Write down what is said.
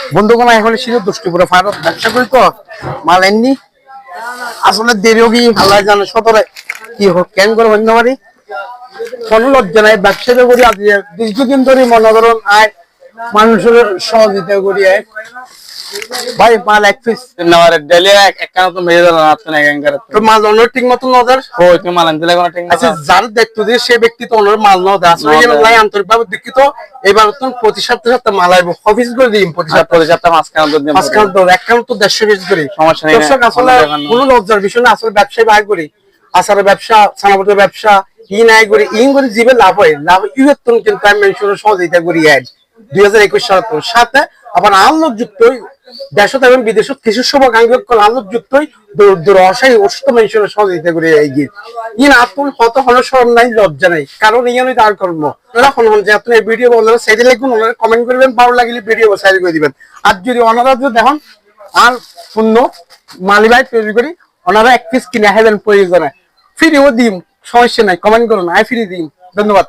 বন্ধুগণ এখন ছিল দুষ্টপুরে ফারত ব্যবসা করি তো মাল এমনি আসলে দেরিও কি আল্লাহ জানে সতরে কি হোক কেন করে বন্ধ পারি কোনো লজ্জা নাই ব্যবসাটা করি আজ দীর্ঘদিন ধরে মনে করুন আয় মানুষের সহযোগিতা করি ভাই মাল এক পিস নেওয়ার ডেলি এক কানা তো মেরে দিলাম আপনি এক এঙ্গারে তো মাল অন্য ঠিক মতো নজর ও তুমি মাল আনতে লাগো না ঠিক আচ্ছা যার দেখতো যে সে ব্যক্তি তো অন্য মাল নজর আসলে লাই আন্তরিকভাবে দুঃখিত এবার তো প্রতি সপ্তাহে সপ্তাহে মাল আইব অফিস করে দিই প্রতি সপ্তাহে মাঝখানে তো দিন মাঝখানে তো এক কাউন্ট তো 150 পিস করি সমস্যা নেই দর্শক আসলে কোনো লজ্জার বিষয় না আসলে ব্যবসায় ভাগ করি আসার ব্যবসা ছানাপোটের ব্যবসা ই নাই করি ইন করে জীবে লাভ হয় লাভ ইউতন কিন্তু আমি মেনশনের সহযোগিতা করি অ্যাড 2021 সালের সাথে আবার আলোকযুক্ত দেশত এবং বিদেশত কিছু শুভাকাঙ্ক্ষী আলোকযুক্তই দূর অসাই অসুস্থ মেনশনের সহযোগিতা করি এই গীত ইন আপন হত হলো শরম নাই লজ্জা নাই কারণ ইয়ানই তার কর্ম এখন যে আপনি এই ভিডিও বললেন সেটা লিখুন ওনারা কমেন্ট করবেন ভালো লাগলে ভিডিও শেয়ার করে দিবেন আর যদি ওনারা যদি দেখুন আর পূর্ণ মালিবাই তৈরি করি ওনারা এক পিস কিনে হেবেন প্রয়োজনে ফ্রিও দিম সমস্যা নাই কমেন্ট করুন আই ফ্রি দিম ধন্যবাদ।